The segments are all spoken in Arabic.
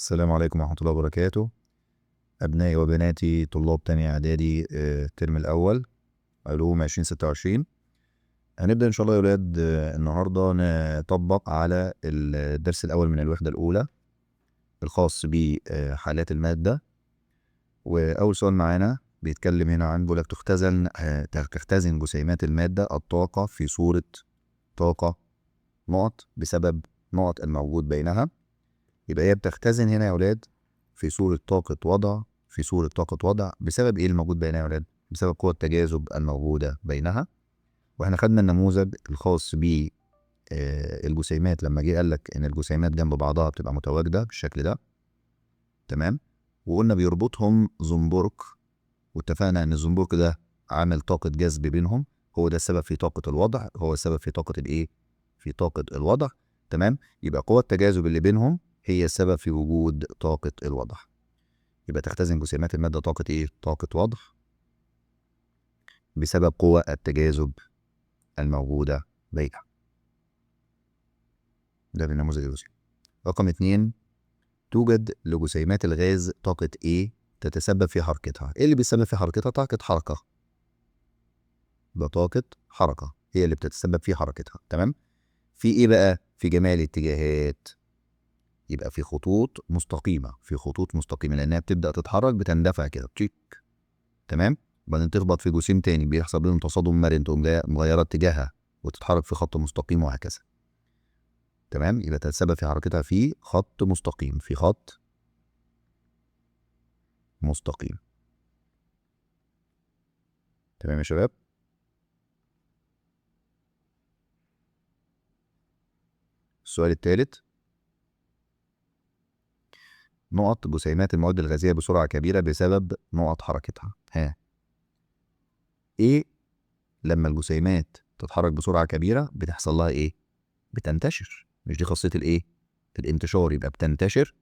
السلام عليكم ورحمة الله وبركاته. أبنائي وبناتي طلاب تانية إعدادي الترم الأول علوم 2026. هنبدأ إن شاء الله يا ولاد النهاردة نطبق على الدرس الأول من الوحدة الأولى الخاص بحالات المادة. وأول سؤال معانا بيتكلم هنا عن بيقول لك تختزن جسيمات المادة الطاقة في صورة طاقة نقط بسبب نقط الموجود بينها. يبقى هي بتختزن هنا يا ولاد في صورة طاقة وضع بسبب ايه الموجود بينها يا ولاد؟ بسبب قوة التجاذب الموجودة بينها. واحنا خدنا النموذج الخاص ب الجسيمات لما جه قال لك ان الجسيمات جنب بعضها بتبقى متواجدة بالشكل ده، تمام؟ وقلنا بيربطهم زنبرك، واتفقنا ان الزنبرك ده عامل طاقة جذب بينهم، هو ده السبب في طاقة الوضع، هو السبب في طاقة الايه؟ في طاقة الوضع، تمام؟ يبقى قوة التجاذب اللي بينهم هي السبب في وجود طاقة الوضع. يبقى تختزن جسيمات المادة طاقة ايه؟ طاقة وضع بسبب قوى التجاذب الموجودة بينها. ده بالنموذج الجزئي. رقم 2، توجد لجسيمات الغاز طاقة ايه تتسبب في حركتها؟ ايه اللي بيسبب في حركتها؟ طاقة حركة. ده طاقة حركة هي اللي بتتسبب في حركتها، تمام؟ في ايه بقى؟ في جميع الاتجاهات. يبقى في خطوط مستقيمة لانها بتبدأ تتحرك، بتندفع كده تشيك، تمام؟ وبعدين تخبط في جسيم تاني بيحصل بينهم تصادم مرن، تقوم مغيرة اتجاهها وتتحرك في خط مستقيم وهكذا، تمام؟ يبقى تتسبب في حركتها في خط مستقيم، تمام يا شباب؟ السؤال الثالث، نقط جسيمات المواد الغازية بسرعة كبيرة بسبب نقط حركتها. ايه لما الجسيمات تتحرك بسرعة كبيرة بتحصل لها ايه؟ بتنتشر. مش دي خاصية الايه؟ الانتشار. يبقى بتنتشر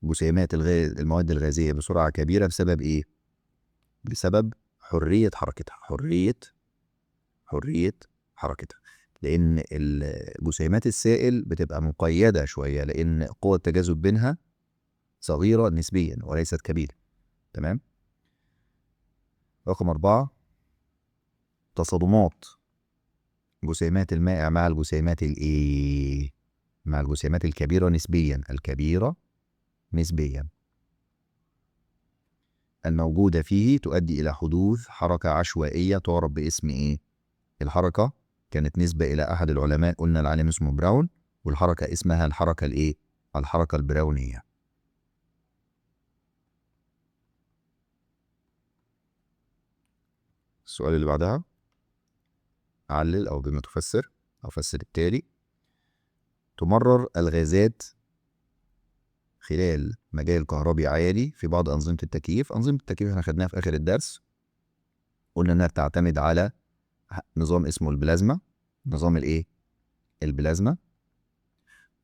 جسيمات المواد الغازية بسرعة كبيرة بسبب ايه؟ بسبب حرية حركتها. حرية حركتها. لأن جسيمات السائل بتبقى مقيدة شوية، لأن قوة التجاذب بينها صغيرة نسبيا وليست كبيرة، تمام؟ رقم 4، تصادمات جسيمات المائع مع الجسيمات الايه؟ مع الجسيمات الكبيرة نسبيا الموجودة فيه تؤدي إلى حدوث حركة عشوائية تعرف باسم ايه؟ الحركة كانت نسبة إلى أحد العلماء، قلنا العالم اسمه براون، والحركة اسمها الحركة الايه؟ الحركة البراونية. السؤال اللي بعدها، علل أو بما تفسر أو فسر التالي. تمرر الغازات خلال مجال كهربي عالي في بعض أنظمة التكييف. أنظمة التكييف احنا خدناها في آخر الدرس، قلنا إنها بتعتمد على نظام اسمه البلازما. نظام الايه؟ البلازما.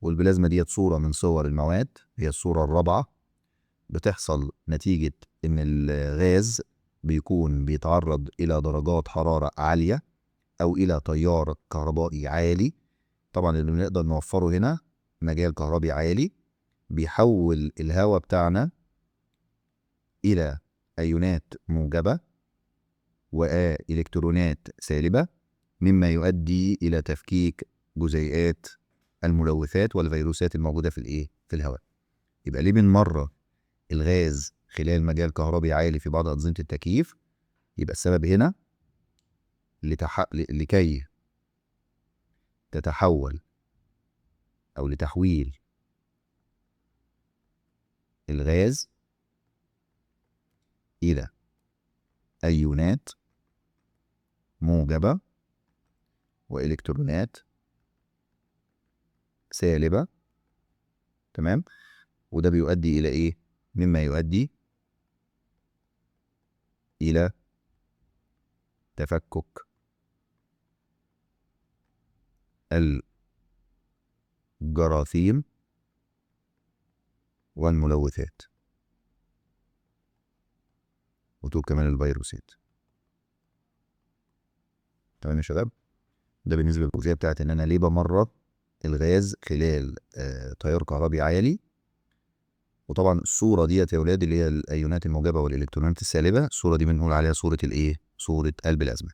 والبلازما ديت صورة من صور المواد، هي الصورة الرابعة. بتحصل نتيجة إن الغاز بيكون بيتعرض إلى درجات حرارة عالية أو إلى تيار كهربائي عالي. طبعا اللي بنقدر نوفره هنا مجال كهربي عالي بيحول الهواء بتاعنا إلى أيونات موجبة وإلكترونات سالبة، مما يؤدي إلى تفكيك جزيئات الملوثات والفيروسات الموجودة في الإيه؟ في الهواء. يبقى ليه بنمرر الغاز خلال مجال كهربي عالي في بعض أنظمة التكييف؟ يبقى السبب هنا لكي تتحول أو لتحويل الغاز إلى أيونات موجبة وإلكترونات سالبة، تمام؟ وده بيؤدي إلى إيه؟ مما يؤدي إلى تفكك الجراثيم والملوثات وطول كمان الفيروسات، تمام يا شباب؟ ده بالنسبة للجزئية بتاعت إن أنا ليه بمرر الغاز خلال تيار كهربي عالي. وطبعا الصورة ديت يا ولاد اللي هي الأيونات الموجبة والإلكترونات السالبة، الصورة دي بنقول عليها صورة الإيه؟ صورة البلازما.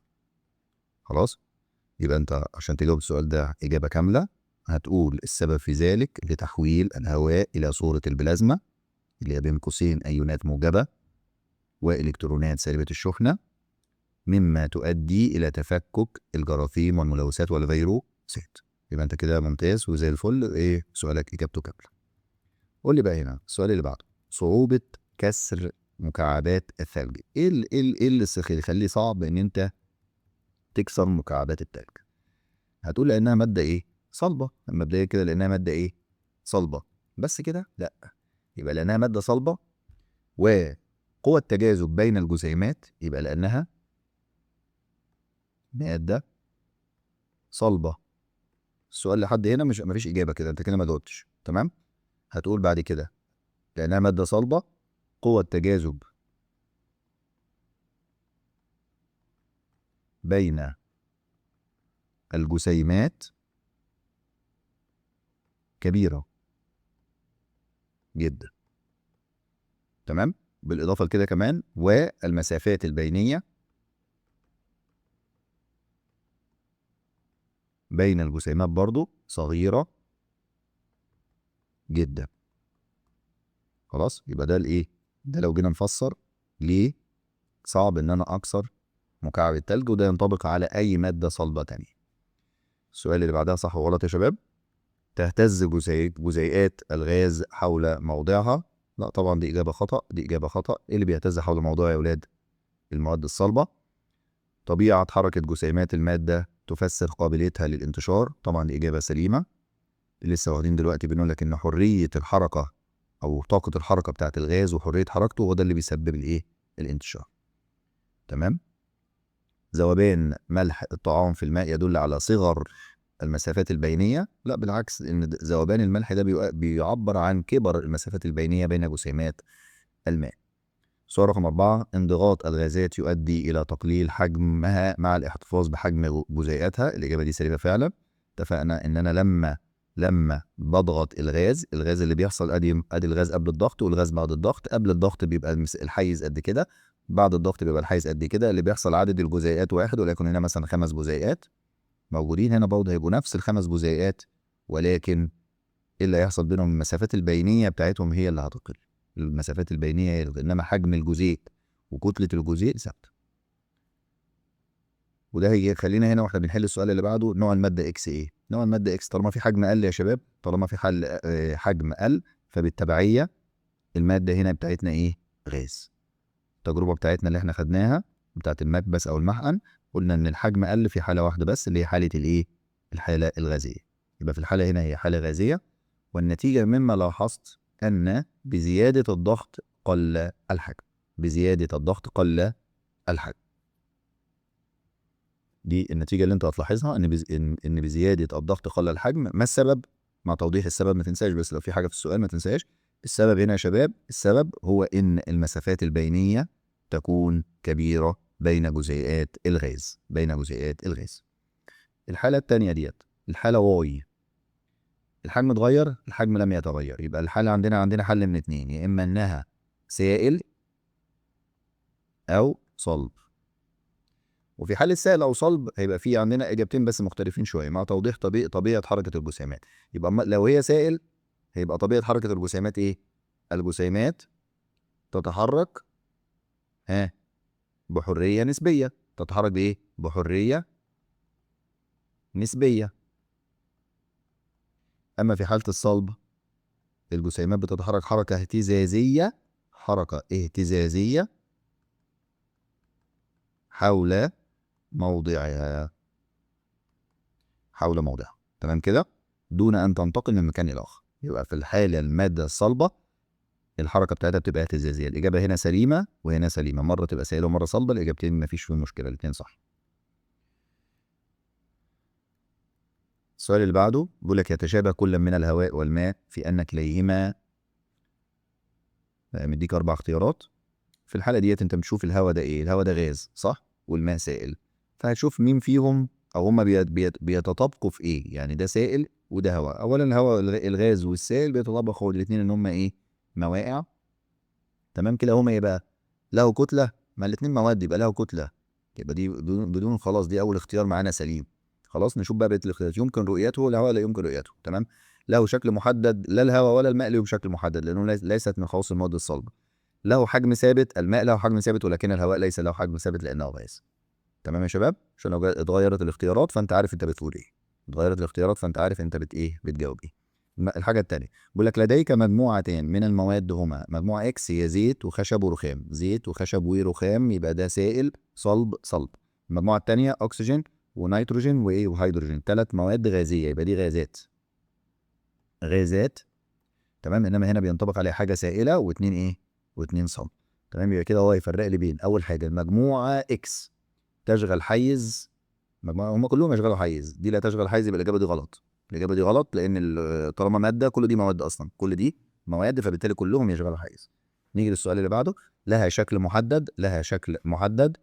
خلاص؟ يبقى أنت عشان تجاوب السؤال ده إجابة كاملة هتقول السبب في ذلك لتحويل الهواء إلى صورة البلازما اللي هي بين قوسين أيونات موجبة وإلكترونات سالبة الشحنة، مما تؤدي إلى تفكك الجراثيم والملوثات والفيروسات. يبقى أنت كده ممتاز وزي الفل. إيه سؤالك إجابته كاملة. قول لي بقى هنا السؤال اللي بعده، صعوبة كسر مكعبات الثلج. إيه اللي يخليه صعب إن أنت تكسر مكعبات الثلج؟ هتقول لأنها مادة إيه؟ صلبة. مبدئيا كده لأنها مادة إيه؟ صلبة. بس كده؟ لأ. يبقى لأنها مادة صلبة وقوى التجاذب بين الجسيمات، يبقى لأنها مادة صلبة. السؤال لحد هنا مفيش إجابة كده، أنت كده ما جاوبتش. تمام؟ هتقول بعد كده لأنها مادة صلبة قوى التجاذب بين الجسيمات كبيرة جدا. تمام؟ بالإضافة لكده كمان والمسافات البينية بين الجسيمات برضو صغيرة جدا. خلاص؟ يبقى ده الإيه؟ ده لو جينا نفسر ليه صعب إن أنا أكسر مكعب التلج، وده ينطبق على أي مادة صلبة تانية. السؤال اللي بعدها صح وغلط يا شباب؟ تهتز جزيئات الغاز حول موضعها. لا طبعا دي إجابة خطأ، دي إجابة خطأ. إيه اللي بيهتز حول موضوعها يا ولاد؟ المواد الصلبة. طبيعة حركة جسيمات المادة تفسر قابليتها للانتشار. طبعا دي إجابة سليمة. لسه واخدين دلوقتي بنقول لك إن حرية الحركة أو طاقة الحركة بتاعت الغاز وحرية حركته هو ده اللي بيسبب الإيه؟ الانتشار. تمام؟ ذوبان ملح الطعام في الماء يدل على صغر المسافات البينية. لا بالعكس، ان ذوبان الملح ده بيعبر عن كبر المسافات البينية بين جسيمات الماء. سؤال رقم 4، انضغاط الغازات يؤدي إلى تقليل حجمها مع الاحتفاظ بحجم جزيئاتها. الإجابة دي سليمة فعلا. اتفقنا إن أنا لما بضغط الغاز اللي بيحصل أدي الغاز قبل الضغط والغاز بعد الضغط. قبل الضغط بيبقى الحيز قد كده، بعد الضغط بيبقى الحيز قد كده. اللي بيحصل عدد الجزيئات واحد، ولكن هنا مثلا 5 جزيئات موجودين، هنا برضه هيبقوا نفس ال5 جزيئات، ولكن ايه اللي هيحصل بينهم؟ المسافات البينيه بتاعتهم هي اللي هتقل. المسافات البينيه هي انما حجم الجزيء وكتله الجزيء ثابته. وده هيخلينا هنا واحنا بنحل السؤال اللي بعده، نوع الماده اكس ايه؟ نوع الماده اكس طالما في حجم قل يا شباب، طالما في حجم قل، فبالتبعيه الماده هنا بتاعتنا ايه؟ غاز. التجربه بتاعتنا اللي احنا خدناها بتاعت المكبس او المحقن، قلنا ان الحجم قل في حاله واحده بس اللي هي حاله الايه؟ الحاله الغازيه. يبقى في الحاله هنا هي حاله غازيه، والنتيجة مما لاحظت أن بزيادة الضغط قل الحجم. بزيادة الضغط قل الحجم. دي النتيجة اللي أنت هتلاحظها، إن بزيادة الضغط قل الحجم. ما السبب؟ مع توضيح السبب ما تنساش، بس لو في حاجة في السؤال ما تنساش. السبب هنا يا شباب، السبب هو إن المسافات البينية تكون كبيرة بين جزيئات الغاز. بين جزيئات الغاز. الحالة الثانية ديت الحالة واي، الحجم اتغير، الحجم لم يتغير. يبقى الحالة عندنا حل من اتنين، يا إما إنها سائل أو صلب. وفي حالة سائل أو صلب هيبقى في عندنا إجابتين بس مختلفين شوية مع توضيح طبيعة حركة الجسيمات. يبقى لو هي سائل هيبقى طبيعة حركة الجسيمات إيه؟ الجسيمات تتحرك بحرية نسبية. تتحرك بإيه؟ بحرية نسبية. أما في حالة الصلب الجسيمات بتتحرك حركة اهتزازية. حركة اهتزازية حول موضعها. حول موضعها. تمام كده؟ دون أن تنتقل من مكان إلى آخر. يبقى في الحالة المادة الصلبة الحركة بتاعتها بتبقى اهتزازية. الإجابة هنا سليمة وهنا سليمة، مرة تبقى سائلة ومرة صلبة. الإجابتين مفيش فيهم مشكلة، الاتنين صح. السؤال اللي بعده بيقول لك يتشابه كل من الهواء والماء في أن كليهما، مديك 4 اختيارات. في الحالة ديت أنت بتشوف الهواء ده إيه؟ الهواء ده غاز صح؟ والماء سائل. فهتشوف مين فيهم او هما بيتطابقوا في ايه؟ يعني ده سائل وده هواء. اولا الهواء الغاز والسائل بيتطابقوا الاثنين ان هما ايه؟ مواقع. تمام كده. هما ايه بقى؟ له كتله. ما الاثنين مواد يبقى له كتله. يبقى دي بدون خلاص، دي اول اختيار معانا سليم. خلاص نشوف بقى بقيه الاختيارات. يمكن رؤيته، الهواء لا يمكن رؤيته. تمام. له شكل محدد، لا الهواء ولا الماء له بشكل محدد لانه ليست من خواص المواد الصلبه. له حجم ثابت، الماء له حجم ثابت ولكن الهواء ليس له حجم ثابت لانه غاز. تمام يا شباب؟ عشان لو اتغيرت الاختيارات فانت عارف انت بتقول ايه. اتغيرت الاختيارات فانت عارف انت بتجاوب ايه. الحاجه الثانيه بيقول لك لديك مجموعتين من المواد هما مجموعه اكس هي زيت وخشب ورخام. زيت وخشب ورخام يبقى ده سائل صلب صلب. المجموعه الثانيه اكسجين ونيتروجين وايه وهيدروجين، 3 مواد غازيه يبقى دي غازات. غازات. تمام. انما هنا بينطبق عليها حاجه سائله واثنين ايه؟ واثنين صلب. تمام. يبقى كده هو يفرق لي بين اول حاجه المجموعه اكس تشغل حيز. مجموعه هم كلهم يشغلوا حيز، دي لا تشغل حيز يبقى الاجابه دي غلط. الاجابه دي غلط لان طالما ماده كل دي مواد اصلا، كل دي مواد فبالتالي كلهم يشغلوا حيز. نيجي للسؤال اللي بعده. لها شكل محدد، لها شكل محدد.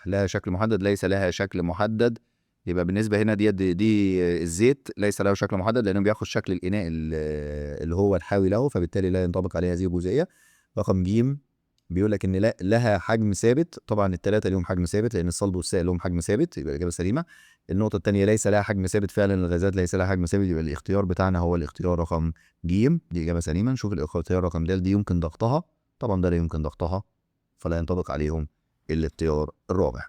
لها شكل محدد، ليس لها شكل محدد. يبقى بالنسبه هنا دي الزيت ليس له شكل محدد لانه بياخد شكل الاناء اللي هو الحاوي له، فبالتالي لا ينطبق عليه هذه الجزئيه. رقم ج بيقول لك ان لا لها حجم ثابت. طبعا الثلاثه لهم حجم ثابت لان الصلب والسائل لهم حجم ثابت، يبقى الاجابه سليمه. النقطه الثانيه ليس لها حجم ثابت، فعلا الغازات ليس لها حجم ثابت، يبقى الاختيار بتاعنا هو الاختيار رقم ج، دي اجابه سليمه. نشوف الاختيار رقم د، دي يمكن ضغطها. طبعا ده لا يمكن ضغطها فلا ينطبق عليهم الاختيار الرابع.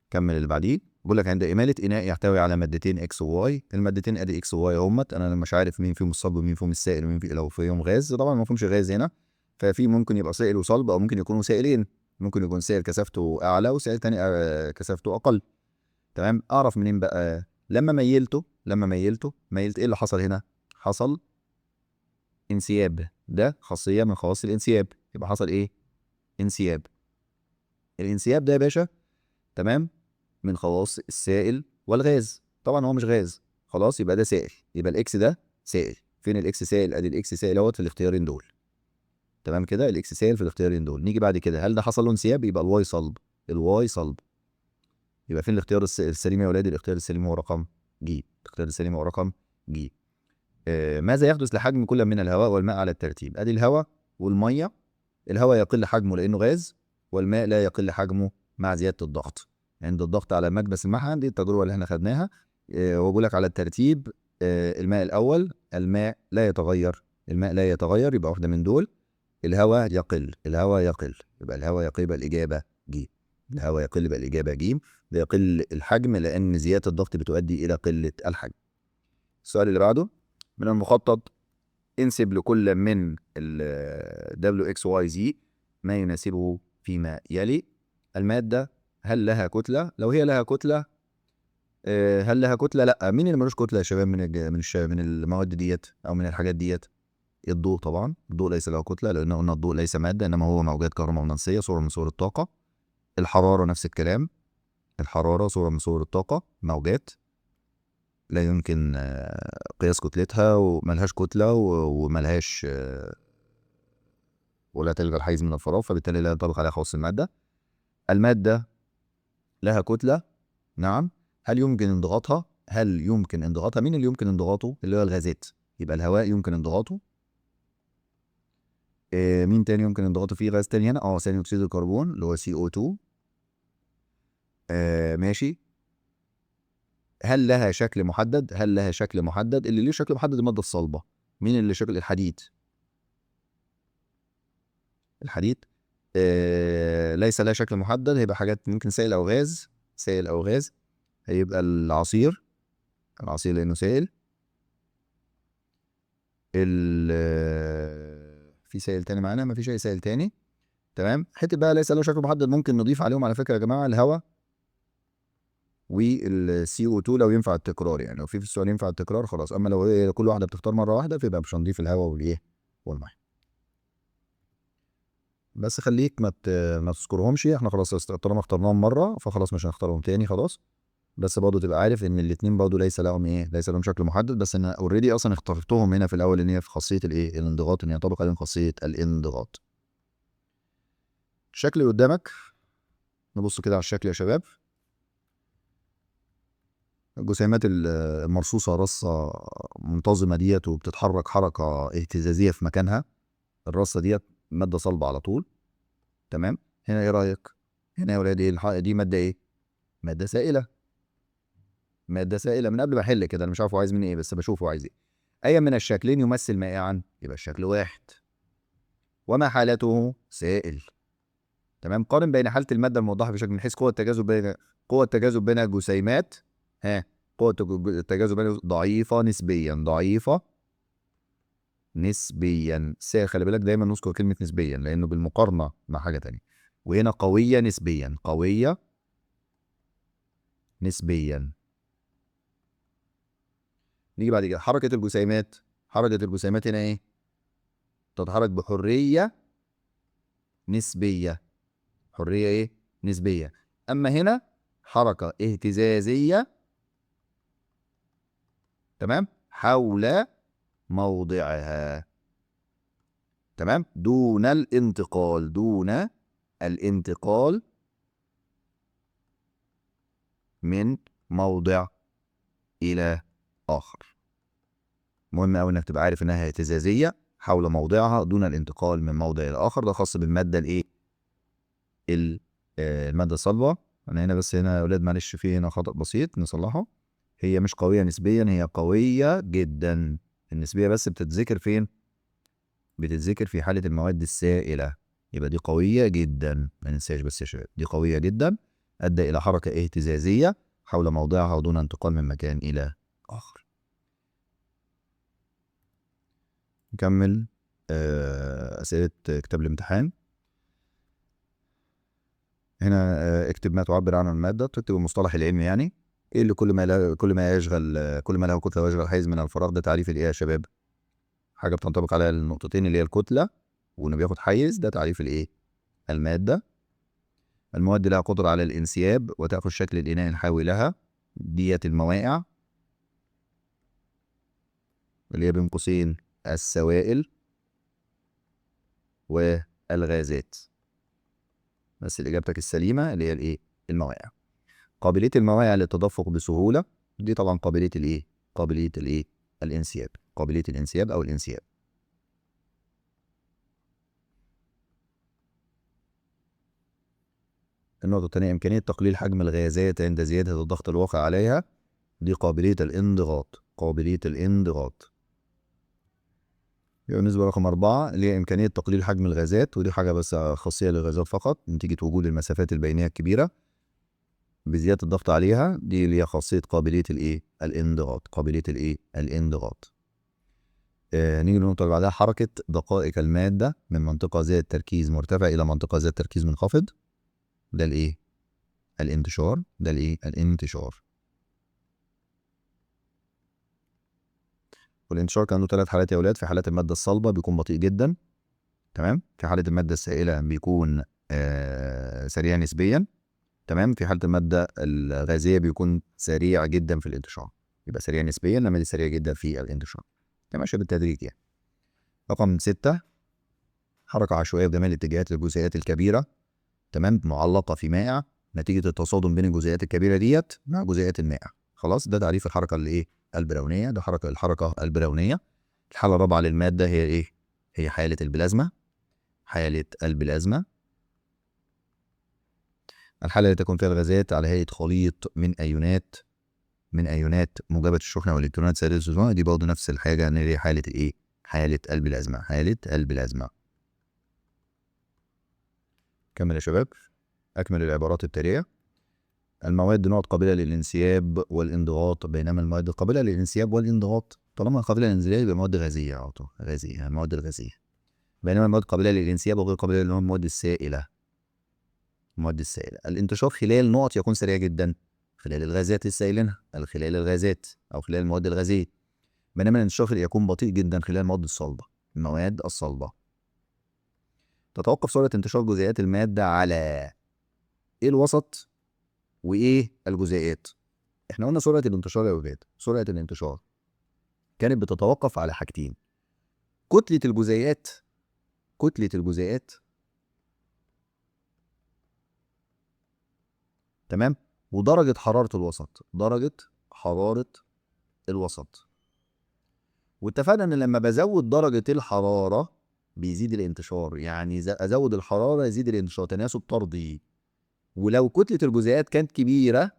كمل اللي بعديه. بيقول لك عند إمالة إناء يحتوي على مادتين إكس وواي. المادتين أدي إكس وواي همت. أنا مش عارف مين فيهم الصلب ومين فيهم السائل ومين لو فيهم غاز. طبعا ما فيهمش غاز هنا، ففي ممكن يبقى سائل وصلب أو ممكن يكونوا سائلين. ممكن يكون سائل كثافته أعلى وسائل تاني كثافته أقل. تمام. أعرف منين بقى؟ لما ميلت إيه اللي حصل هنا؟ حصل انسياب. ده خاصية من خواص الانسياب. يبقى حصل إيه؟ انسياب. الانسياب ده يا باشا تمام من خواص السائل والغاز. طبعا هو مش غاز، خلاص يبقى ده سائل. يبقى الاكس ده سائل. فين الاكس سائل؟ ادي الاكس سائل اهوت في الاختيارين دول. تمام كده. الاكس سائل في الاختيارين دول. نيجي بعد كده هل ده حصل له انسياب؟ يبقى الواي صلب. الواي صلب. يبقى فين الاختيار السليم يا ولادي؟ الاختيار السليم هو رقم ج. الاختيار السليم هو رقم ج. ماذا يحدث لحجم كل من الهواء والماء على الترتيب؟ ادي الهواء والميه. الهواء يقل حجمه لانه غاز، والماء لا يقل حجمه مع زياده الضغط. عند الضغط على مكبس المحن، دي التجربه اللي احنا خدناها. هو بيقول لك على الترتيب الماء الاول. الماء لا يتغير. الماء لا يتغير يبقى واحده من دول. الهواء يقل. الهواء يقل يبقى الهواء يقل يبقى الاجابه ج. الهواء يقل يبقى الاجابه ج. يقل الحجم لان زياده الضغط بتؤدي الى قله الحجم. السؤال اللي بعده. من المخطط انسب لكل من ال WXYZ ما يناسبه فيما يلي. المادة هل لها كتلة؟ لو هي لها كتلة هل لها كتلة؟ لا. مين اللي ملوش كتلة يا شباب من المواد ديت او من الحاجات ديت؟ الضوء. طبعا الضوء ليس له كتلة لان قلنا الضوء ليس مادة انما هو موجات كهرومغناطيسية، صورة من صور الطاقة. الحرارة نفس الكلام. الحرارة صورة من صور الطاقة، موجات لا يمكن قياس كتلتها وملهاش كتلة وملهاش ولا تشغل حيز من الفراغ، فبالتالي لا ينطبق عليها خواص المادة. المادة لها كتلة. نعم. هل يمكن انضغاطها؟ هل يمكن انضغاطها؟ مين اللي يمكن انضغاطه؟ اللي هو الغازات. يبقى الهواء يمكن انضغاطه. مين تاني يمكن انضغاطه؟ فيه غاز تاني هنا ثاني اكسيد الكربون اللي هو CO2. ماشي. هل لها شكل محدد؟ هل لها شكل محدد؟ اللي ليه شكل محدد المادة الصلبة. مين اللي شكل؟ الحديد. الحديد ليس لها شكل محدد، هيبقى حاجات ممكن سائل او غاز. سائل او غاز. هيبقى العصير. العصير لانه سائل. في سائل تاني معانا؟ ما فيش اي سائل تاني. تمام. حته بقى ليس له شكل محدد ممكن نضيف عليهم على فكره يا جماعه الهواء والCO2 لو ينفع التكرار. يعني لو في السؤال ينفع التكرار خلاص، اما لو كل واحده بتختار مره واحده فيبقى مش هنضيف الهواء والايه والميه. بس خليك ما تذكرهمش. احنا خلاص طالما اخترناهم مره فخلاص مش هنختارهم تاني خلاص. بس برضه تبقى عارف ان الاثنين برضه ليس لهم ليس لهم شكل محدد، بس انا اوريدي اصلا اخترتهم هنا في الاول ان هي في خاصيه الانضغاط، ان ينطبق عليهم خاصيه الانضغاط. الشكل اللي قدامك نبص كده على الشكل يا شباب. الجسيمات المرصوصة رصة منتظمة ديت وبتتحرك حركة اهتزازية في مكانها، الرصة ديت مادة صلبة على طول. تمام. هنا ايه رأيك؟ هنا يا ولاد ايه دي مادة ايه؟ مادة سائلة. مادة سائلة. من قبل ما احل كده انا مش عارف هو عايز مني ايه، بس بشوفه عايز ايه. اي من الشكلين يمثل مائعا، يبقى الشكل واحد. وما حالته؟ سائل. تمام. قارن بين حالة المادة الموضحة في شكل من حيث قوة التجاذب بين الجسيمات. ها. قوة التجاذب بين ضعيفة نسبيا. ضعيفة نسبيا. خلي بالك دايما نذكر كلمة نسبيا لأنه بالمقارنة مع حاجة تانية. وهنا قوية نسبيا. قوية نسبيا. نيجي بعد كده حركة الجسيمات. حركة الجسيمات هنا ايه؟ تتحرك بحرية نسبية. حرية ايه؟ نسبية. أما هنا حركة اهتزازية. تمام. حول موضعها. تمام. دون الانتقال. دون الانتقال من موضع إلى آخر. مهم أوي إنك تبقى عارف إنها اهتزازية حول موضعها دون الانتقال من موضع إلى آخر. ده خاص بالمادة الإيه؟ المادة الصلبة. أنا هنا بس هنا يا أولاد معلش في هنا خطأ بسيط نصلحه. هي مش قوية نسبيا، هي قوية جدا. النسبية بس بتتذكر فين؟ بتتذكر في حالة المواد السائلة. يبقى دي قوية جدا، ما ننساش بس يا شباب، دي قوية جدا أدى إلى حركة اهتزازية حول موضعها ودون انتقال من مكان إلى آخر. نكمل أسئلة كتاب الامتحان. هنا اكتب ما تعبر عنه المادة. تكتب المصطلح العلمي يعني ايه اللي كل ما يشغل كل ما له كتلة ويشغل حيز من الفراغ. ده تعريف الايه يا شباب؟ حاجة بتنطبق عليها النقطتين اللي هي الكتلة وانه بياخد حيز. ده تعريف الايه؟ المادة. المواد لها قدرة على الانسياب وتأخذ شكل الإناء الحاوي لها. ديت المواقع اللي هي بين قوسين السوائل والغازات. بس إجابتك السليمة اللي هي الإيه؟ المواقع. قابلية المواقع للتدفق بسهولة. دي طبعا قابلية الإيه؟ قابلية الإيه؟ الانسياب. قابلية الانسياب أو الانسياب. النقطة الثانية إمكانية تقليل حجم الغازات عند زيادة الضغط الواقع عليها. دي قابلية الانضغاط. قابلية الانضغاط. يبقى بالنسبة رقم 4 اللي هي إمكانية تقليل حجم الغازات، ودي حاجة بس خاصية للغازات فقط نتيجة وجود المسافات البينية الكبيرة بزيادة الضغط عليها. دي اللي هي خاصية قابلية الإيه؟ الانضغاط. قابلية الإيه؟ الانضغاط. نيجي للنقطة اللي بعدها حركة دقائق المادة من منطقة ذات تركيز مرتفع إلى منطقة ذات تركيز منخفض. ده الإيه؟ الانتشار. ده الإيه؟ الانتشار. والانتشار كان له 3 حالات يا ولاد. في حالات المادة الصلبة بيكون بطيء جدا. تمام. في حالة المادة السائلة بيكون سريع نسبيا. تمام. في حالة المادة الغازية بيكون سريع جدا في الانتشار. يبقى سريع نسبيا انما دي سريع جدا في الانتشار. ماشية بالتدريج يعني. رقم 6 حركة عشوائية بجميع الاتجاهات للجزيئات الكبيرة. تمام. معلقة في مائع نتيجة التصادم بين الجزيئات الكبيرة ديت مع جزيئات المائع. خلاص. ده تعريف الحركة اللي ايه؟ البراونية. ده الحركة البراونية. الحالة الرابعة للمادة هي ايه؟ هي حالة البلازما. حالة البلازما. الحالة التي تكون فيها الغازات على هيئة خليط من ايونات موجبة الشحنة والالكترونات سائلة الصدمة. دي برضه نفس الحاجة ان هي حالة الايه؟ حالة البلازما. حالة البلازما. كمل يا شباب. اكمل العبارات التالية. المواد نوع قابلة للانسياب والانضغاط، بينما المواد القابلة للانسياب والانضغاط طالما قابلة للانسياب يبقى مواد غازية على طول. غازية. المواد الغازية. بينما المواد قابلة للانسياب وغير قابلة اللي هو المواد السائلة. المواد السائلة الانتشار خلال نقط يكون سريع جدا خلال الغازات السائلة. خلال الغازات أو خلال المواد الغازية. بينما الانتشار يكون بطيء جدا خلال المواد الصلبة. المواد الصلبة. تتوقف سرعة انتشار جزيئات المادة على إيه الوسط وإيه الجزيئات. إحنا قلنا سرعة الانتشار يا ولاد. سرعة الانتشار كانت بتتوقف على حاجتين. كتلة الجزيئات. كتلة الجزيئات. تمام. ودرجة حرارة الوسط. درجة حرارة الوسط. واتفقنا ان لما بزود درجة الحرارة بيزيد الانتشار، يعني ازود الحرارة يزيد الانتشار، تناسب طردي. ولو كتلة الجزيئات كانت كبيرة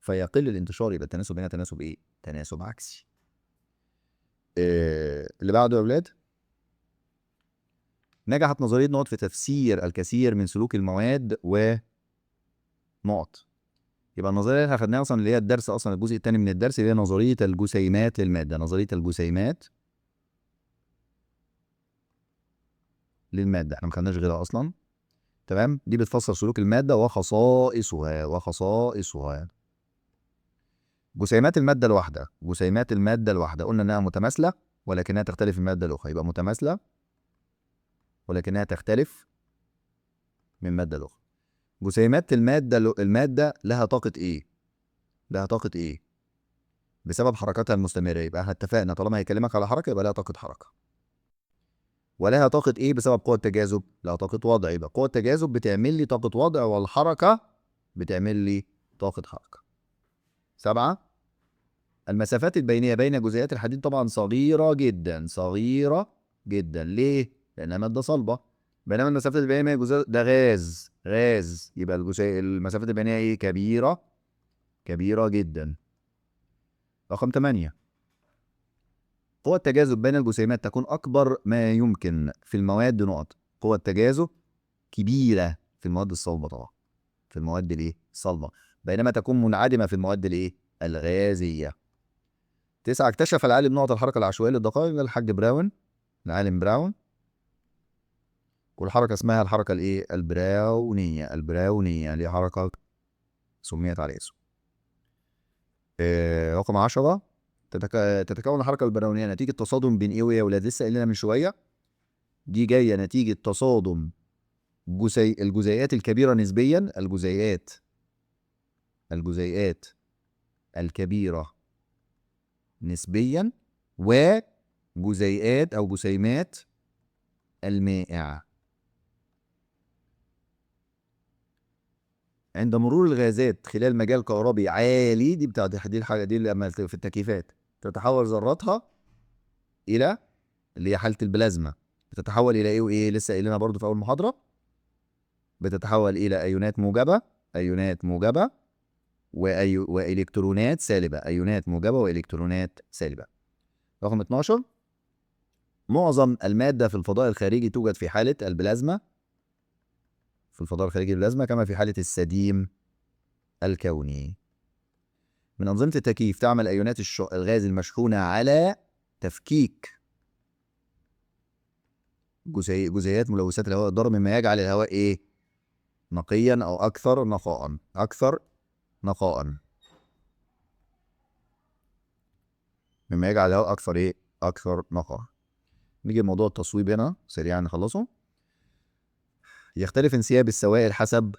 فيقل الانتشار، يبقى التناسب هنا تناسب ايه؟ تناسب عكسي. اللي بعده يا اولاد، نجحت نظرية نقط في تفسير الكثير من سلوك المواد ونقط. يبقى النظريه اللي احنا خدناها اصلا اللي هي الدرس اصلا الجزء الثاني من الدرس اللي هي نظريه الجسيمات للماده، نظريه الجسيمات للماده احنا ما خدناش غيرها اصلا. تمام، دي بتفسر سلوك الماده وخصائصها. جسيمات الماده الواحده، جسيمات الماده الواحده قلنا انها متماثله ولكنها تختلف من الماده الاخرى، يبقى متماثله ولكنها تختلف من ماده الاخرى. جسيمات الماده لها طاقه ايه؟ لها طاقه ايه؟ بسبب حركاتها المستمره. يبقى احنا اتفقنا طالما هيكلمك على حركه يبقى لها طاقه حركه. ولها طاقة ايه؟ بسبب قوة التجاذب، لها طاقة وضع. يبقى قوة التجاذب بتعمل لي طاقة وضع، والحركة بتعمل لي طاقة حركة. 7. المسافات البينية بين جزيئات الحديد طبعا صغيرة جدا، صغيرة جدا. ليه؟ لأنها مادة صلبة. بينما المسافات البينية بين الجزيئات ده غاز، يبقى المسافات البينية ايه؟ كبيرة، كبيرة جدا. رقم 8. قوة التجاذب بين الجسيمات تكون أكبر ما يمكن في المواد نقط. قوة التجاذب كبيرة في المواد الصلبة طبعا، في المواد الايه؟ الصلبة، بينما تكون منعدمة في المواد الايه؟ الغازية. 9. اكتشف العالم نقط الحركة العشوائية للدقائق الحاج براون، العالم براون، والحركة اسمها الحركة الايه؟ البراونية. البراونية اللي هي حركة سميت على اسمه. رقم 10. تتكون الحركة البراونية نتيجة تصادم بين ايه ويا ولاد؟ لسه قايلينها من شوية، دي جاية نتيجة تصادم الجزيئات الكبيرة نسبيا، الجزيئات الكبيرة نسبيا، وجزيئات أو جسيمات المائع. عند مرور الغازات خلال مجال كهربي عالي، دي بتاعت دي الحاجة دي لما في التكييفات تتحول ذراتها إلى اللي هي حالة البلازما، بتتحول إلى إيه وإيه؟ لسه قايلينها برضو في أول محاضرة، بتتحول إلى أيونات موجبة، أيونات موجبة وإلكترونات سالبة، أيونات موجبة وإلكترونات سالبة. رقم 12. معظم المادة في الفضاء الخارجي توجد في حالة البلازما، في الفضاء الخارجي البلازما، كما في حالة السديم الكوني. من أنظمة التكييف تعمل أيونات الغاز المشحونة على تفكيك جزيئات ملوثات الهواء الضار، مما يجعل الهواء إيه؟ نقيا أو أكثر نقاء، أكثر نقاء، مما يجعل الهواء أكثر إيه؟ أكثر نقاء. نيجي لموضوع التصويب هنا سريعا نخلصه. يختلف انسياب السوائل حسب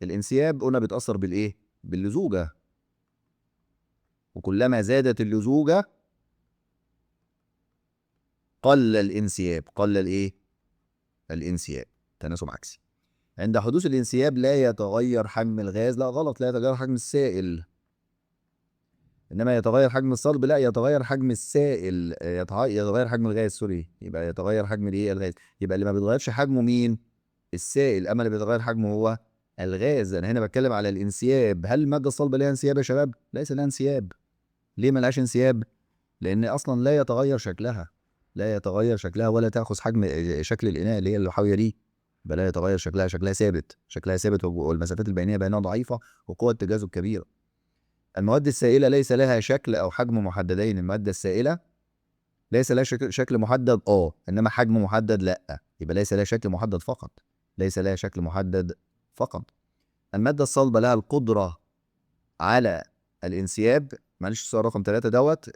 الانسياب، قلنا بيتأثر بالإيه؟ باللزوجة، وكلما زادت اللزوجة قل الانسياب، قل الايه؟ الانسياب، تناسب عكسي. عند حدوث الانسياب لا يتغير حجم الغاز، لا غلط، لا يتغير حجم السائل، انما يتغير حجم الصلب، لا يتغير حجم السائل، يتغير حجم الغاز، سوري، يبقى يتغير حجم الايه؟ الغاز. يبقى اللي ما بيتغيرش حجمه مين؟ السائل، اما اللي بيتغير حجمه هو الغاز. انا هنا بتكلم على الانسياب. هل الماده الصلبه ليها انسياب يا شباب؟ ليس لها انسياب. ليه ما لهاش انسياب؟ لان اصلا لا يتغير شكلها، لا يتغير شكلها ولا تاخذ حجم شكل الاناء اللي هي اللحويه دي، بل لا يتغير شكلها، شكلها ثابت، شكلها ثابت، والمسافات البينيه بينها ضعيفه وقوه التجاذب كبيره. المواد السائله ليس لها شكل او حجم محددين. الماده السائله ليس لها شكل محدد انما حجم محدد لا، يبقى ليس لها شكل محدد فقط، ليس لها شكل محدد فقط. الماده الصلبه لها القدره على الانسياب. معلش السؤال رقم 3 دوت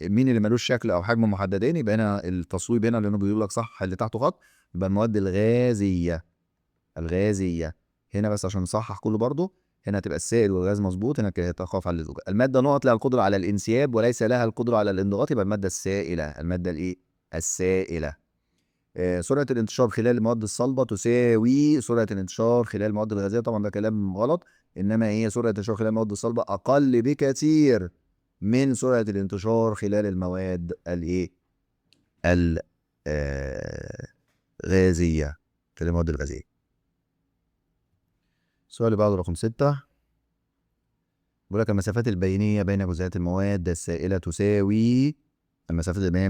مين اللي ملوش شكل او حجم محددين؟ يبقى هنا التصويب هنا لانه بيقول لك صح اللي تحته خط، يبقى المواد الغازيه، الغازيه هنا بس عشان نصحح كله برضه، هنا هتبقى السائل والغاز مظبوط، هنا تخاف على اللزوجه. الماده نقط لها القدره على الانسياب وليس لها القدره على الانضغاط، يبقى الماده السائله، الماده الايه؟ السائله. سرعه الانتشار خلال المواد الصلبه تساوي سرعه الانتشار خلال المواد الغازيه، طبعا ده كلام غلط. انما هي سرعه الانتشار خلال المواد الصلبه اقل بكثير من سرعه الانتشار خلال المواد الايه الغازيه، خلال المواد الغازيه. السؤال اللي بعده رقم 6 بيقول لك المسافات البينيه بين جزيئات المواد السائله تساوي. المسافات البينيه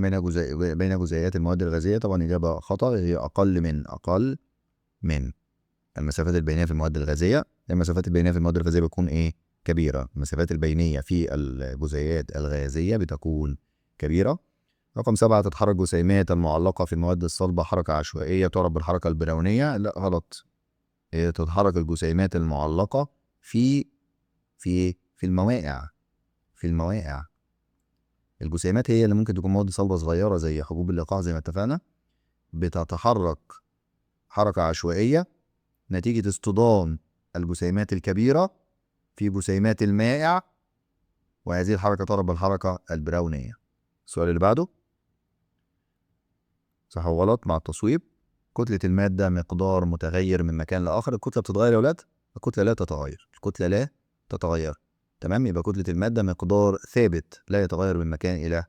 بين جزيئات المواد الغازيه، طبعا اجابه خطا، هي اقل من المسافات البينيه في المواد الغازيه. المسافات البينيه في المواد الغازيه بتكون ايه؟ كبيره. المسافات البينيه في الجزيئات الغازيه بتكون كبيره. رقم 7 تتحرك جسيمات المعلقه في المواد الصلبه حركه عشوائيه تعرف بالحركه البراونيه. لا غلط، هي تتحرك الجسيمات المعلقه في المواقع. في المواقع الجسيمات هي اللي ممكن تكون مواد صلبه صغيره زي حبوب اللقاح زي ما اتفقنا، بتتحرك حركه عشوائيه نتيجه اصطدام الجسيمات الكبيره في جسيمات المائع، وهذه الحركه تعرف بالحركه البراونيه. السؤال اللي بعده صح وغلط مع التصويب. كتلة المادة مقدار متغير من مكان لآخر. الكتلة بتتغير يا ولاد؟ الكتلة لا تتغير، الكتلة لا تتغير. تمام، يبقى كتلة المادة مقدار ثابت لا يتغير من مكان إلى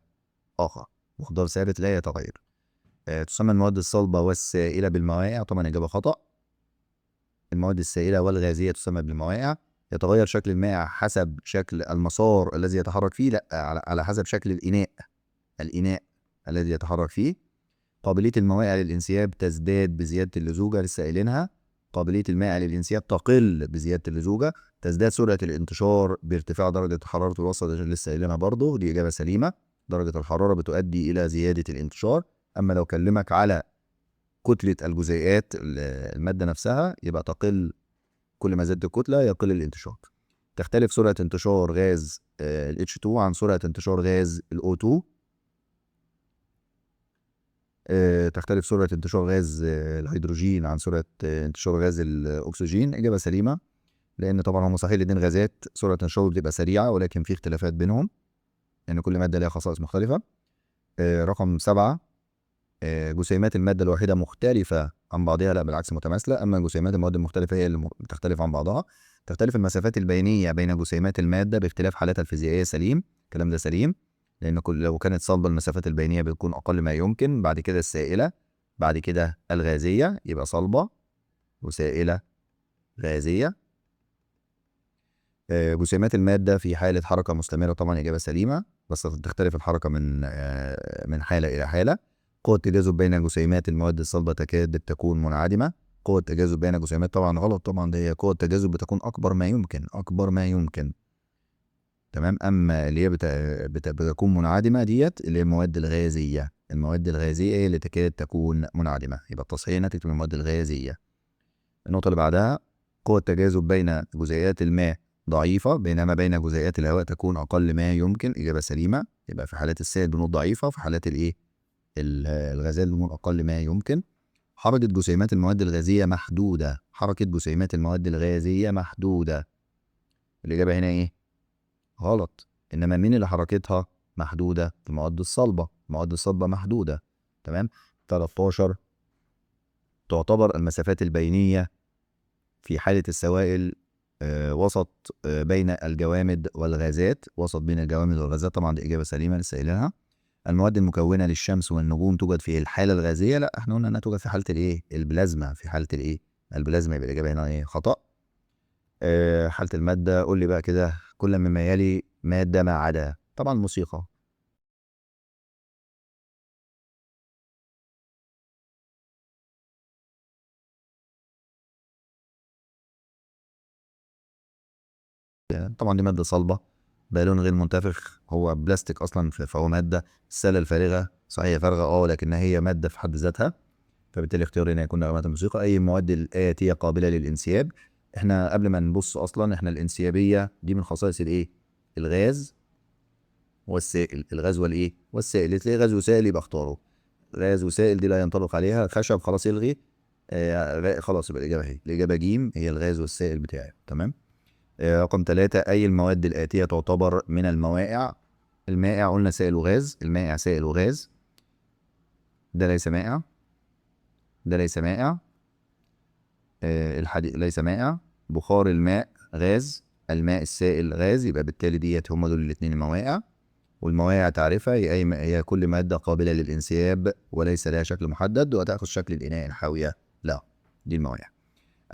آخر، مقدار ثابت لا يتغير. تسمى المواد الصلبة والسائلة بالمواقع. طبعا إجابة خطأ. المواد السائلة والغازية تسمى بالمواقع. يتغير شكل المائع حسب شكل المسار الذي يتحرك فيه؟ لا، على حسب شكل الإناء الذي يتحرك فيه. قابلية المواقع للانسياب تزداد بزيادة اللزوجة، لسه قايلينها. قابلية المائع للانسياب تقل بزيادة اللزوجة. تزداد سرعة الانتشار بارتفاع درجة حرارة الوسط، لسه قايلينها برضه، دي إجابة سليمة. درجة الحرارة بتؤدي إلى زيادة الانتشار. أما لو كلمك على كتلة الجزيئات المادة نفسها يبقى تقل، كل ما زادت الكتلة يقل الانتشار. تختلف سرعة انتشار غاز ال H2 عن سرعة انتشار غاز ال O2. تختلف سرعة انتشار غاز الهيدروجين عن سرعة انتشار غاز الأكسجين. إجابة سليمة، لأن طبعا هم صحيح الاتنين غازات سرعة انتشارهم بتبقى سريعة، ولكن في اختلافات بينهم لأن كل مادة لها خصائص مختلفة. رقم 7 جسيمات المادة الواحدة مختلفة عن بعضها؟ لا بالعكس متماثلة. أما جسيمات المواد المختلفة هي اللي بتختلف عن بعضها. تختلف المسافات البينية بين جسيمات المادة باختلاف حالاتها الفيزيائية. سليم، الكلام ده سليم، لأن لو كانت صلبة المسافات البينية بتكون أقل ما يمكن. بعد كده السائلة، بعد كده الغازية، يبقى صلبة وسائلة غازية. جسيمات المادة في حالة حركة مستمرة، طبعا إجابة سليمة، بس تختلف الحركة من حالة إلى حالة. قوة التجاذب بين جسيمات المواد الصلبة تكاد تكون منعدمة. قوة التجاذب بين جسيمات طبعا غلط، طبعا دي قوة التجاذب بتكون أكبر ما يمكن، أكبر ما يمكن. تمام، أما اللي هي بتكون منعدمة ديت اللي هي المواد الغازية. المواد الغازية هي اللي تكاد تكون منعدمة، يبقى التصحيح هنا تكتب المواد الغازية. النقطة اللي بعدها قوة التجاذب بين جزيئات الماء ضعيفة، بينما بين جزيئات الهواء تكون أقل ما يمكن. إجابة سليمة، يبقى في حالات السائل بنقول ضعيفة، وفي حالات الغازات بنقول أقل ما يمكن. حركة جسيمات المواد الغازية محدودة. حركة جسيمات المواد الغازية محدودة. الإجابة هنا إيه؟ غلط. إنما مين اللي حركتها محدودة؟ المواد الصلبة. المواد الصلبة محدودة. تمام. 13 تعتبر المسافات البينية في حالة السوائل وسط بين الجوامد والغازات. وسط بين الجوامد والغازات، طبعا دي إجابة سليمة لسه قايلينها. المواد المكونة للشمس والنجوم توجد في الحالة الغازية؟ لا، احنا قلنا انها توجد في حالة الايه؟ البلازما. في حالة الايه؟ البلازما، يبقى الإجابة هنا ايه؟ خطأ. حالة المادة، قول لي بقى كده كل مما يلي مادة ما عدا. طبعا الموسيقى. طبعا دي مادة صلبة بالون غير منتفخ، هو بلاستيك اصلا، فهو مادة. السلة الفارغة صحيح فارغة لكنها هي مادة في حد ذاتها، فبالتالي اختياري هنا يكون نغمات الموسيقى. اي المواد الآتية قابلة للانسياب. احنا قبل ما نبص اصلا احنا الانسيابية دي من خصائص الايه؟ الغاز والسائل. الغاز والايه؟ والسائل. تلاقي غاز وسائل يبقى اختاره. غاز وسائل دي لا ينطبق عليها. خشب خلاص يلغي. خلاص يبقى الاجابه هي الاجابه ج، هي الغاز والسائل بتاعي. تمام. رقم 3 اي المواد الآتية تعتبر من الموائع؟ المائع قلنا سائل وغاز. المائع سائل وغاز. ده ليس مائع. ده ليس مائع. الحديد ليس مائع. بخار الماء غاز، الماء السائل غاز، يبقى بالتالي ديت هما دول الاتنين المواقع. والمواقع تعرفها هي كل مادة قابلة للانسياب وليس لها شكل محدد وتأخذ شكل الإناء الحاوية لا، دي المواقع.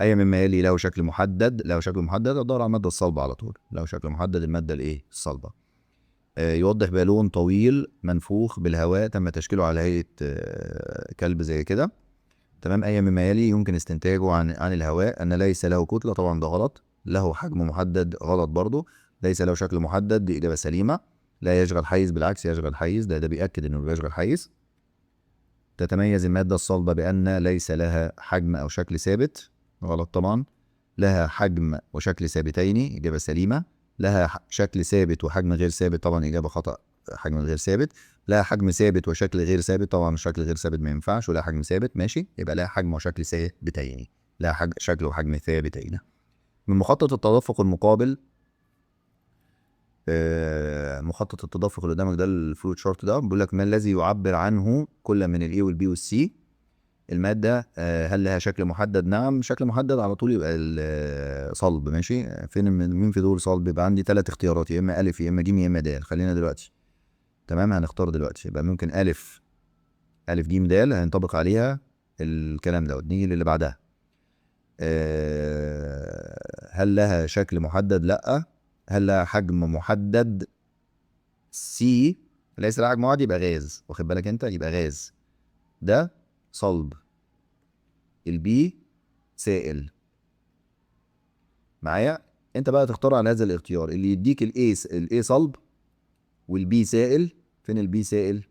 أي مما يلي له شكل محدد أدور على المادة الصلبة على طول. له شكل محدد المادة الصلبة. يوضح بالون طويل منفوخ بالهواء تم تشكيله على هيئة كلب زي كده. تمام. أي مما يلي يمكن استنتاجه عن الهواء أن ليس له كتلة، طبعا ده غلط. له حجم محدد، غلط برضه. ليس له شكل محدد، دي إجابة سليمة. لا يشغل حيز، بالعكس يشغل حيز، ده بيأكد إنه بيشغل حيز. تتميز المادة الصلبة بأن ليس لها حجم أو شكل ثابت، غلط طبعا. لها حجم وشكل ثابتين، إجابة سليمة. لها شكل ثابت وحجم غير ثابت، طبعا إجابة خطأ، حجم غير ثابت. لها حجم ثابت وشكل غير ثابت، طبعا الشكل غير ثابت ما ينفعش، ولا حجم ثابت ماشي، يبقى لها حجم وشكل ثابتين. لها شكل وحجم ثابتين. من مخطط التدفق المقابل، مخطط التدفق اللي قدامك ده الفلوت شارت ده بيقول لك ما الذي يعبر عنه كل من الاي والبي والسي. الماده هل لها شكل محدد؟ نعم، شكل محدد على طول يبقى الصلب. ماشي. فين مين في دول صلب؟ يبقى عندي 3 اختيارات، يا اما الف يا اما جيم يا اما د. خلينا دلوقتي تمام هنختار دلوقتي. يبقى ممكن الف جيم د هينطبق عليها الكلام دوت. نيجي للي بعدها. هل لها شكل محدد؟ لا. هل لها حجم محدد؟ سي ليس لها حجم محدد، يبقى غاز. واخد بالك انت؟ يبقى غاز، ده صلب. البي سائل. معايا؟ انت بقى تختار على هذا الاختيار اللي يديك الاي صلب والبي سائل. فين البي سائل؟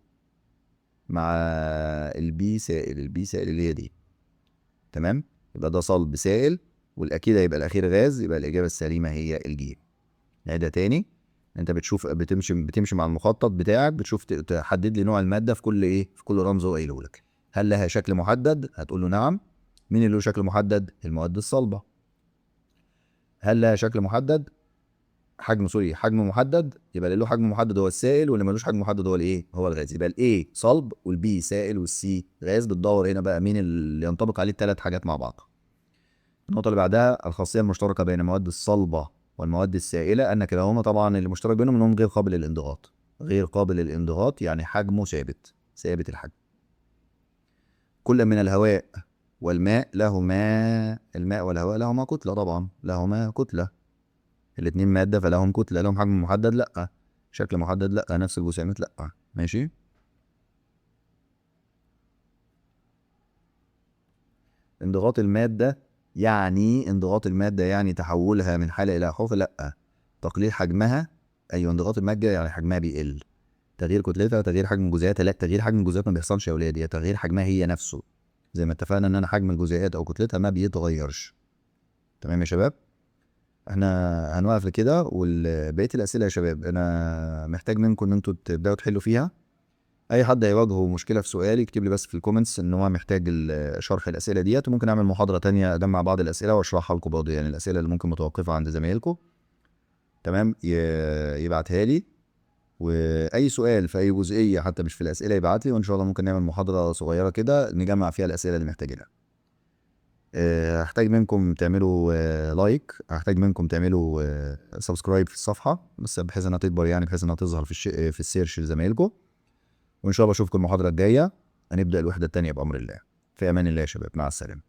مع البي سائل اللي هي دي. تمام. يبقى ده صلب سائل، والاكيد هيبقى الاخير غاز، يبقى الاجابه السليمه هي الجيم. نعيدها تاني. انت بتشوف بتمشي مع المخطط بتاعك، بتشوف تحدد لي نوع الماده في كل رمز هو قايله لك. هل لها شكل محدد؟ هتقول له نعم. مين اللي له شكل محدد؟ المواد الصلبه. هل لها شكل محدد؟ حجم محدد، يبقى اللي له حجم محدد هو السائل، واللي ملوش حجم محدد هو الغاز. يبقى الاي صلب والبي سائل والسي غاز. بتدور هنا بقى مين اللي ينطبق عليه الثلاث حاجات مع بعض. النقطه اللي بعدها الخاصيه المشتركه بين المواد الصلبه والمواد السائله ان كلاهما، طبعا اللي مشترك بينهم انهم غير قابل للانضغاط. غير قابل للانضغاط يعني حجمه ثابت الحجم. كل من الهواء والماء الماء والهواء لهما كتله، طبعا لهما كتله. الاتنين ماده فلهم كتله. لهم حجم محدد؟ لا. شكل محدد؟ لا. نفس الجسيمات؟ لا. ماشي. انضغاط الماده يعني تحولها من حاله الى اخرى؟ لا. تقليل حجمها؟ ايوه. انضغاط الماده يعني حجمها بيقل. تغيير كتلتها، تغيير حجم جزيئاتها؟ لا، تغيير حجم الجزيئات ما بيحصلش يا ولاد، هي تغيير حجمها هي نفسه. زي ما اتفقنا ان انا حجم الجزيئات او كتلتها ما بيتغيرش. تمام يا شباب. احنا هنوقف لكده، وبقيه الاسئله يا شباب انا محتاج منكم ان انتوا تبداوا تحلوا فيها. اي حد هيواجهه مشكله في سؤال يكتب لي بس في الكومنتس ان هو محتاج شرح الاسئله ديت، وممكن اعمل محاضره تانية اجمع بعض الاسئله واشرحها لكم برضه، يعني الاسئله اللي ممكن متوقفه عند زمايلكم. تمام. يبعتها لي. واي سؤال في اي جزئيه حتى مش في الاسئله يبعت لي، وان شاء الله ممكن نعمل محاضره صغيره كده نجمع فيها الاسئله اللي محتاجينها. هحتاج منكم تعملوا لايك، هحتاج منكم تعملوا سبسكرايب في الصفحه بس بحيث انها تكبر، يعني بحيث انها تظهر في السيرش لزمايلكم. وان شاء الله اشوفكم المحاضره الجايه. هنبدا الوحده الثانيه بامر الله. في امان الله يا شباب، مع السلامه.